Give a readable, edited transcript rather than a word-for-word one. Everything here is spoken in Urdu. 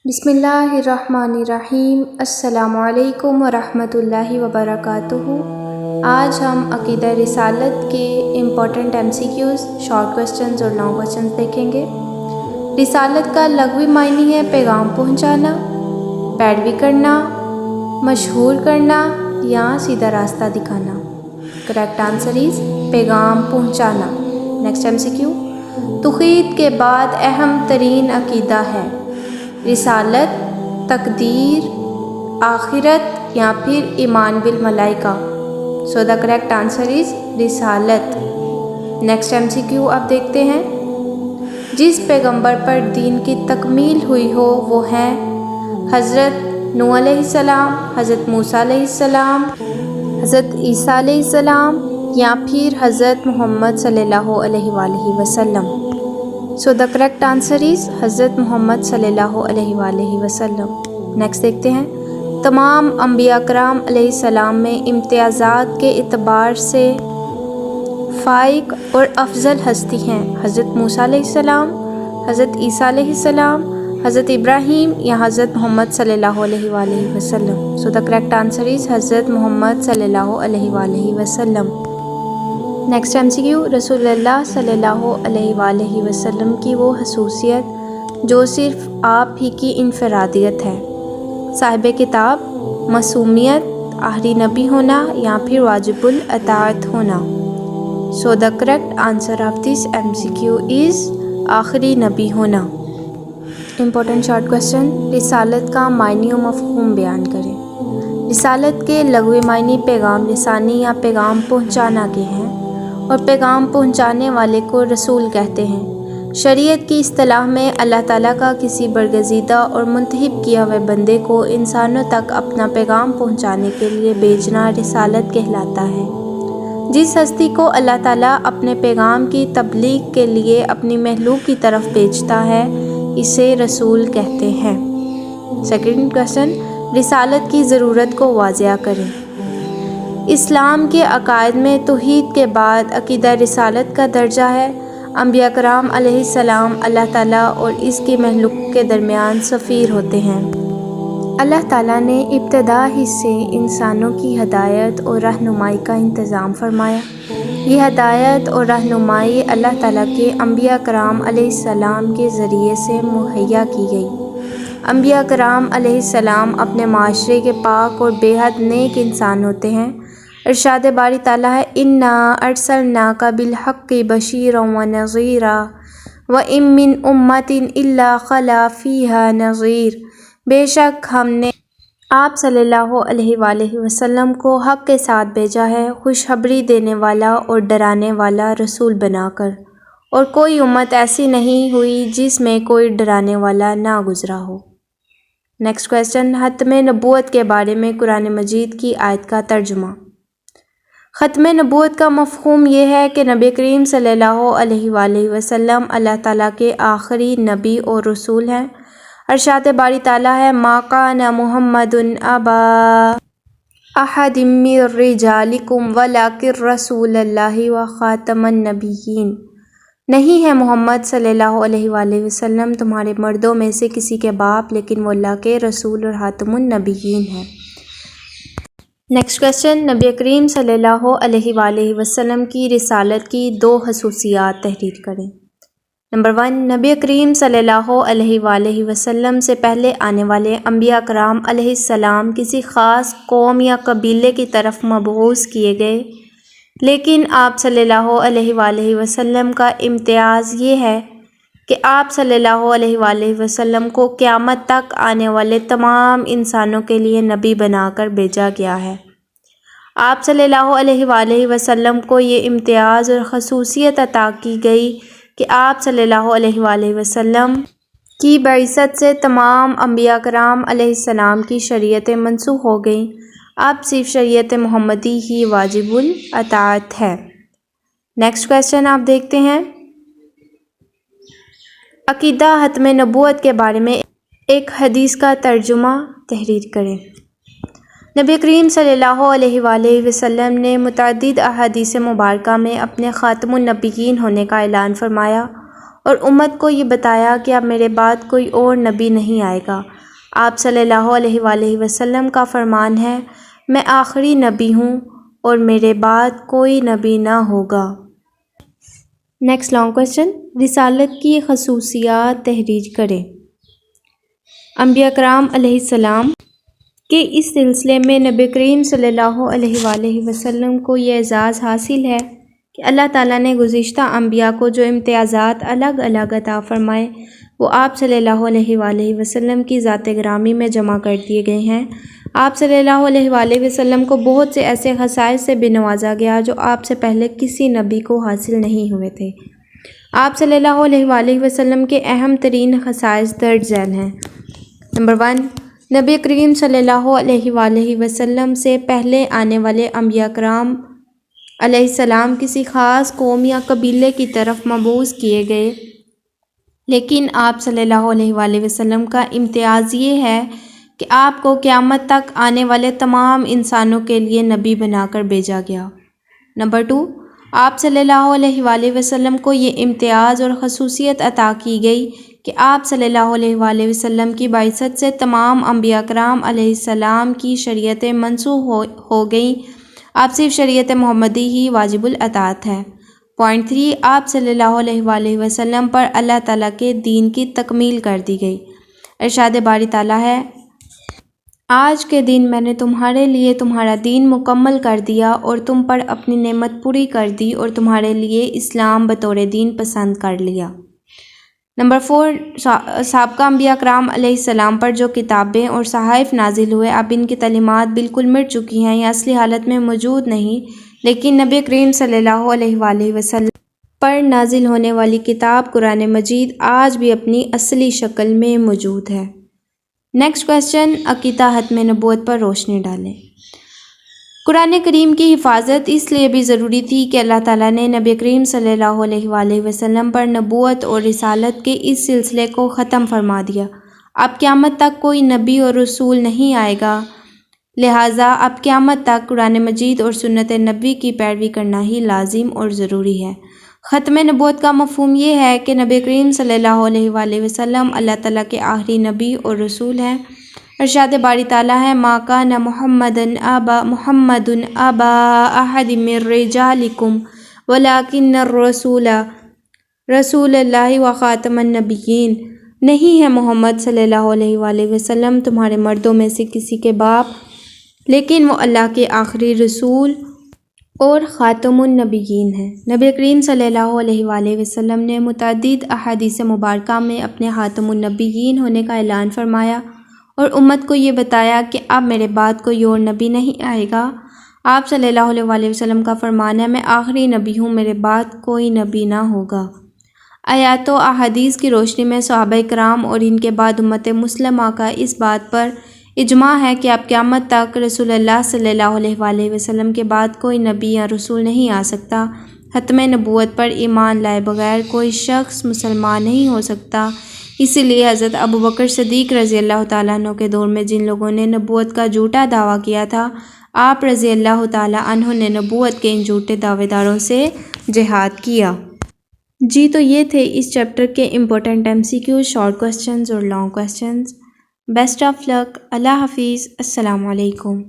بسم اللہ الرحمن الرحیم۔ السلام علیکم ورحمۃ اللہ وبرکاتہ۔ آج ہم عقیدہ رسالت کے امپورٹنٹ MCQs، شارٹ کوسچنز اور لانگ کوسچنز دیکھیں گے۔ رسالت کا لغوی معنی ہے پیغام پہنچانا، پیروی کرنا، مشہور کرنا یا سیدھا راستہ دکھانا۔ کریکٹ آنسر از پیغام پہنچانا۔ نیکسٹ MCQ، توحید کے بعد اہم ترین عقیدہ ہے رسالت، تقدیر، آخرت یا پھر ایمان بالملائکہ۔ سو دا کریکٹ آنسر از رسالت۔ نیکسٹ MCQ آپ دیکھتے ہیں، جس پیغمبر پر دین کی تکمیل ہوئی ہو وہ ہیں حضرت نوح علیہ السلام، حضرت موسیٰ علیہ السلام، حضرت عیسیٰ علیہ السلام یا پھر حضرت محمد صلی اللہ علیہ وآلہ وسلم۔ سو دا کریکٹ آنسر از حضرت محمد صلی اللہ علیہ وآلہ وسلم۔ نیکسٹ دیکھتے ہیں، تمام انبیاء کرام علیہ السلام میں امتیازات کے اعتبار سے فائق اور افضل ہستی ہیں حضرت موسیٰ علیہ السلام، حضرت عیسیٰ علیہ السلام، حضرت ابراہیم یا حضرت محمد صلی اللہ علیہ وآلہ وسلم۔ سو دا کریکٹ آنسر از حضرت محمد صلی اللہ علیہ وآلہ وسلم۔ نیکسٹ MCQ، رسول اللہ صلی اللہ علیہ وآلہ وسلم کی وہ خصوصیت جو صرف آپ ہی کی انفرادیت ہے، صاحب کتاب، معصومیت، آخری نبی ہونا یا پھر واجب الاطاعت ہونا۔ So the correct answer of this MCQ is آخری نبی ہونا۔ امپورٹنٹ شارٹ کوسچن، رسالت کا معنی و مفہوم بیان کریں۔ رسالت کے لغوی معنی پیغام رسانی یا پیغام پہنچانا کے ہیں اور پیغام پہنچانے والے کو رسول کہتے ہیں۔ شریعت کی اصطلاح میں اللہ تعالیٰ کا کسی برگزیدہ اور منتخب کیا ہوئے بندے کو انسانوں تک اپنا پیغام پہنچانے کے لیے بھیجنا رسالت کہلاتا ہے۔ جس ہستی کو اللہ تعالیٰ اپنے پیغام کی تبلیغ کے لیے اپنی مخلوق کی طرف بھیجتا ہے اسے رسول کہتے ہیں۔ سیکنڈ کوسچن، رسالت کی ضرورت کو واضح کریں۔ اسلام کے عقائد میں توحید کے بعد عقیدہ رسالت کا درجہ ہے۔ انبیاء کرام علیہ السلام اللہ تعالیٰ اور اس کی مخلوق کے درمیان سفیر ہوتے ہیں۔ اللہ تعالیٰ نے ابتدا ہی سے انسانوں کی ہدایت اور رہنمائی کا انتظام فرمایا۔ یہ ہدایت اور رہنمائی اللہ تعالیٰ کے انبیاء کرام علیہ السلام کے ذریعے سے مہیا کی گئی۔ انبیاء کرام علیہ السلام اپنے معاشرے کے پاک اور بے حد نیک انسان ہوتے ہیں۔ ارشاد باری تعالیٰ ہے، اِنَّا أَرْسَلْنَاكَ بِالْحَقِّ بَشِيرًا وَنَذِيرًا وَإِن مِّنْ أُمَّةٍ إِلَّا خَلَا فِيهَا نَذِيرٌ۔ بے شک ہم نے آپ صلی اللہ علیہ وآلہ وسلم کو حق کے ساتھ بھیجا ہے، خوشخبری دینے والا اور ڈرانے والا رسول بنا کر، اور کوئی امت ایسی نہیں ہوئی جس میں کوئی ڈرانے والا نہ گزرا ہو۔ نیکسٹ کوسچن، ختم نبوت کے بارے میں قرآن مجید کی آیت کا ترجمہ۔ ختم نبوت کا مفہوم یہ ہے کہ نبی کریم صلی اللہ علیہ وآلہ وسلم اللہ تعالیٰ کے آخری نبی اور رسول ہیں۔ ارشاد باری تعالیٰ ہے، ما کان محمد ابا احد من رجالکم ولکن رسول اللہ وخاتم النبیین۔ نہیں ہے محمد صلی اللہ علیہ وآلہ وسلم تمہارے مردوں میں سے کسی کے باپ، لیکن وہ اللہ کے رسول اور خاتم النبیین ہیں۔ نیکسٹ کوسچن، نبی کریم صلی اللہ علیہ وآلہ وسلم کی رسالت کی دو خصوصیات تحریر کریں۔ نمبر 1، نبی کریم صلی اللہ علیہ وآلہ وسلم سے پہلے آنے والے انبیاء کرام علیہ السلام کسی خاص قوم یا قبیلے کی طرف مبعوث کیے گئے، لیکن آپ صلی اللہ علیہ وآلہ وسلم کا امتیاز یہ ہے کہ آپ صلی اللہ علیہ وآلہ وسلم کو قیامت تک آنے والے تمام انسانوں کے لیے نبی بنا کر بھیجا گیا ہے۔ آپ صلی اللہ علیہ وآلہ وسلم کو یہ امتیاز اور خصوصیت عطا کی گئی کہ آپ صلی اللہ علیہ وآلہ وسلم کی بعثت سے تمام انبیاء کرام علیہ السلام کی شریعتیں منسوخ ہو گئیں، اب صرف شریعت محمدی ہی واجب الاطاعت ہے۔ نیکسٹ کوسچن آپ دیکھتے ہیں، عقیدہ ختم نبوت کے بارے میں ایک حدیث کا ترجمہ تحریر کریں۔ نبی کریم صلی اللہ علیہ وآلہ وسلم نے متعدد احادیث مبارکہ میں اپنے خاتم النبیین ہونے کا اعلان فرمایا اور امت کو یہ بتایا کہ اب میرے بعد کوئی اور نبی نہیں آئے گا۔ آپ صلی اللہ علیہ وآلہ وسلم کا فرمان ہے، میں آخری نبی ہوں اور میرے بعد کوئی نبی نہ ہوگا۔ نیکسٹ لانگ کویسچن، رسالت کی خصوصیات تحریر کریں۔ انبیاء کرام علیہ السلام کہ اس سلسلے میں نبی کریم صلی اللہ علیہ وآلہ وسلم کو یہ اعزاز حاصل ہے کہ اللہ تعالیٰ نے گزشتہ انبیاء کو جو امتیازات الگ الگ عطا فرمائے وہ آپ صلی اللہ علیہ وآلہ وسلم کی ذات گرامی میں جمع کر دیے گئے ہیں۔ آپ صلی اللہ علیہ وآلہ وسلم کو بہت سے ایسے خصائص سے بھی نوازا گیا جو آپ سے پہلے کسی نبی کو حاصل نہیں ہوئے تھے۔ آپ صلی اللہ علیہ وآلہ وسلم کے اہم ترین خصائص درج ذیل ہیں۔ نمبر 1، نبی کریم صلی اللہ علیہ وآلہ وسلم سے پہلے آنے والے انبیاء کرام علیہ السلام کسی خاص قوم یا قبیلے کی طرف مبعوث کیے گئے، لیکن آپ صلی اللہ علیہ وآلہ وسلم کا امتیاز یہ ہے کہ آپ کو قیامت تک آنے والے تمام انسانوں کے لیے نبی بنا کر بھیجا گیا۔ نمبر 2، آپ صلی اللہ علیہ وآلہ وسلم کو یہ امتیاز اور خصوصیت عطا کی گئی کہ آپ صلی اللہ علیہ وآلہ وسلم کی بعثت سے تمام انبیاء کرام علیہ السلام کی شریعتیں منسوخ ہو گئیں، آپ صرف شریعت محمدی ہی واجب الاطاعت ہے۔ پوائنٹ 3، آپ صلی اللہ علیہ وآلہ وسلم پر اللہ تعالیٰ کے دین کی تکمیل کر دی گئی۔ ارشاد باری تعالیٰ ہے، آج کے دن میں نے تمہارے لیے تمہارا دین مکمل کر دیا اور تم پر اپنی نعمت پوری کر دی اور تمہارے لیے اسلام بطور دین پسند کر لیا۔ نمبر 4، سابقہ انبیاء کرام علیہ السلام پر جو کتابیں اور صحائف نازل ہوئے اب ان کی تعلیمات بالکل مٹ چکی ہیں یا اصلی حالت میں موجود نہیں، لیکن نبی کریم صلی اللہ علیہ وآلہ وسلم پر نازل ہونے والی کتاب قرآن مجید آج بھی اپنی اصلی شکل میں موجود ہے۔ نیکسٹ کویسچن، عقیدہ ختم نبوت پر روشنی ڈالیں۔ قرآن کریم کی حفاظت اس لیے بھی ضروری تھی کہ اللہ تعالیٰ نے نبی کریم صلی اللہ علیہ وآلہ وسلم پر نبوت اور رسالت کے اس سلسلے کو ختم فرما دیا۔ اب قیامت تک کوئی نبی اور رسول نہیں آئے گا، لہٰذا اب قیامت تک قرآن مجید اور سنت نبوی کی پیروی کرنا ہی لازم اور ضروری ہے۔ ختم نبوت کا مفہوم یہ ہے کہ نبی کریم صلی اللہ علیہ وآلہ وسلم اللہ تعالیٰ کے آخری نبی اور رسول ہیں۔ ارشاد باری تعالیٰ ہے، ما کان محمد ابا احد من رجالکم ولکن الرسول رسول اللہ و خاتم النبیین۔ نہیں ہے محمد صلی اللہ علیہ وآلہ وسلم تمہارے مردوں میں سے کسی کے باپ، لیکن وہ اللہ کے آخری رسول اور خاتم النبیین ہیں۔ نبی کریم صلی اللہ علیہ وآلہ وسلم نے متعدد احادیث مبارکہ میں اپنے خاتم النبیین ہونے کا اعلان فرمایا اور امت کو یہ بتایا کہ اب میرے بعد کوئی اور نبی نہیں آئے گا۔ آپ صلی اللہ علیہ وآلہ وسلم کا فرمان ہے، میں آخری نبی ہوں، میرے بعد کوئی نبی نہ ہوگا۔ آیات و احادیث کی روشنی میں صحابہ کرام اور ان کے بعد امت مسلمہ کا اس بات پر اجماع ہے کہ اب قیامت تک رسول اللہ صلی اللہ علیہ وآلہ وسلم کے بعد کوئی نبی یا رسول نہیں آ سکتا۔ ختم نبوت پر ایمان لائے بغیر کوئی شخص مسلمان نہیں ہو سکتا۔ اسی لیے حضرت ابوبکر صدیق رضی اللہ تعالیٰ عنہ کے دور میں جن لوگوں نے نبوت کا جھوٹا دعویٰ کیا تھا، آپ رضی اللہ تعالیٰ عنہ نے نبوت کے ان جھوٹے دعوے داروں سے جہاد کیا۔ جی تو یہ تھے اس چیپٹر کے امپورٹنٹ MCQs، شارٹ کویسچنز اور لانگ کویسچنز۔ بیسٹ آف لک، اللہ حافظ، السلام علیکم۔